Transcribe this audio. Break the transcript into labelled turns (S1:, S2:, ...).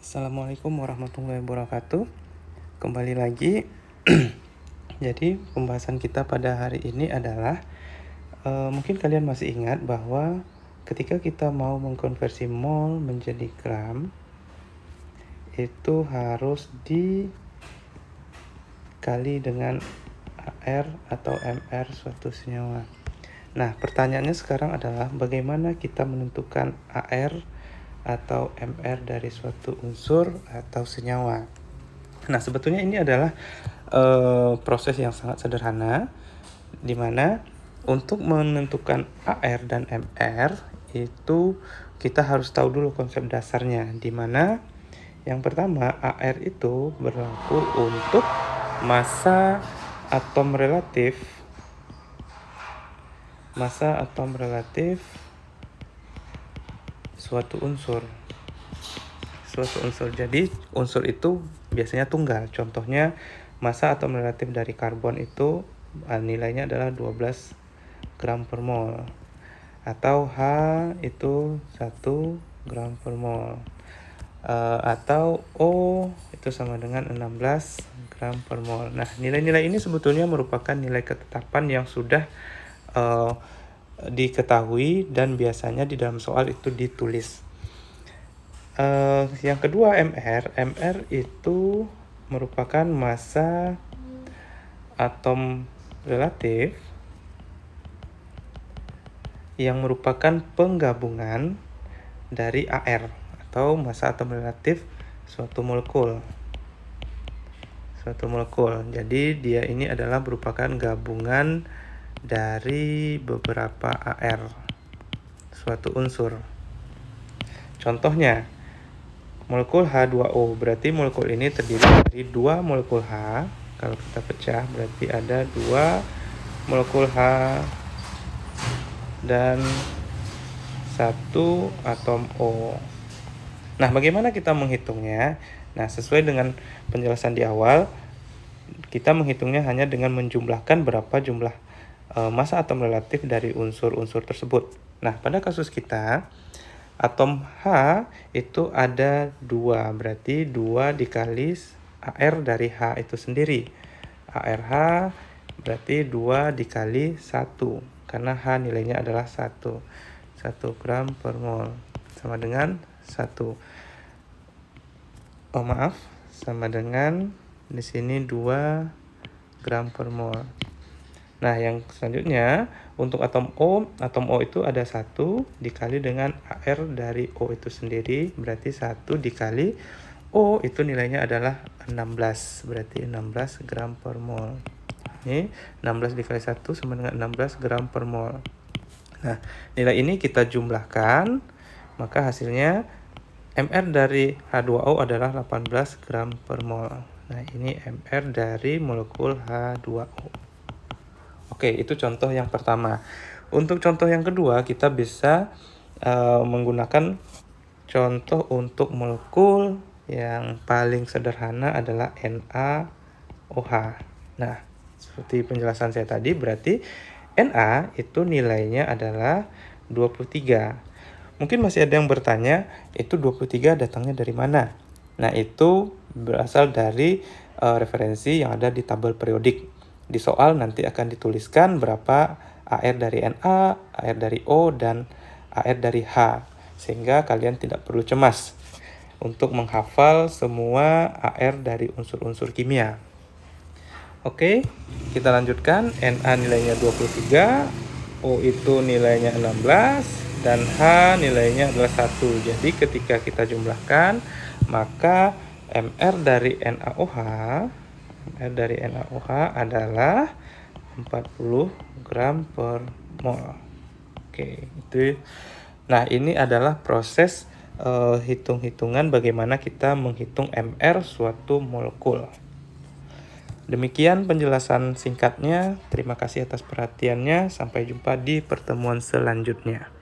S1: Assalamualaikum warahmatullahi wabarakatuh. Kembali lagi. Jadi pembahasan kita pada hari ini adalah mungkin kalian masih ingat bahwa ketika kita mau mengkonversi mol menjadi gram, itu harus dikali dengan AR atau MR suatu senyawa. Nah, pertanyaannya sekarang adalah bagaimana kita menentukan AR atau MR dari suatu unsur atau senyawa. Nah, sebetulnya ini adalah proses yang sangat sederhana, di mana untuk menentukan AR dan MR itu kita harus tahu dulu konsep dasarnya, di mana yang pertama AR itu berlaku untuk massa atom relatif suatu unsur. Jadi unsur itu biasanya tunggal. Contohnya massa atom relatif dari karbon itu nilainya adalah 12 gram per mol. Atau H itu 1 gram per mol. Atau O itu sama dengan 16 gram per mol. Nah, nilai-nilai ini sebetulnya merupakan nilai ketetapan yang sudah diketahui dan biasanya di dalam soal itu ditulis. Yang kedua MR itu merupakan massa atom relatif yang merupakan penggabungan dari AR atau massa atom relatif suatu molekul. Jadi dia ini adalah merupakan gabungan dari beberapa AR suatu unsur. Contohnya molekul H2O, berarti molekul ini terdiri dari 2 molekul H. Kalau kita pecah berarti ada 2 molekul H dan 1 atom O. Nah, bagaimana kita menghitungnya? Nah, sesuai dengan penjelasan di awal, kita menghitungnya hanya dengan menjumlahkan berapa jumlah massa atom relatif dari unsur-unsur tersebut. Nah, pada kasus kita, atom H itu ada 2, berarti 2 dikali AR dari H itu sendiri. ARH berarti 2 dikali 1, karena H nilainya adalah 1 gram per mol, sama dengan 1. Sama dengan di sini 2 gram per mol. Nah, yang selanjutnya untuk atom O itu ada 1 dikali dengan AR dari O itu sendiri, berarti 1 dikali O itu nilainya adalah 16, berarti 16 gram per mol. Ini 16 dikali 1 sama dengan 16 gram per mol. Nah, nilai ini kita jumlahkan, maka hasilnya MR dari H2O adalah 18 gram per mol. Nah, ini MR dari molekul H2O. Oke, itu contoh yang pertama. Untuk contoh yang kedua, kita bisa menggunakan contoh untuk molekul yang paling sederhana adalah NaOH. Nah, seperti penjelasan saya tadi, berarti Na itu nilainya adalah 23. Mungkin masih ada yang bertanya, itu 23 datangnya dari mana? Nah, itu berasal dari referensi yang ada di tabel periodik. Di soal nanti akan dituliskan berapa AR dari Na, AR dari O, dan AR dari H. Sehingga kalian tidak perlu cemas untuk menghafal semua AR dari unsur-unsur kimia. Oke, kita lanjutkan. Na nilainya 23, O itu nilainya 16, dan H nilainya adalah 1. Jadi ketika kita jumlahkan, maka MR dari NaOH adalah 40 gram per mol. Oke, itu. Nah, ini adalah proses hitung-hitungan bagaimana kita menghitung MR suatu molekul. Demikian penjelasan singkatnya. Terima kasih atas perhatiannya. Sampai jumpa di pertemuan selanjutnya.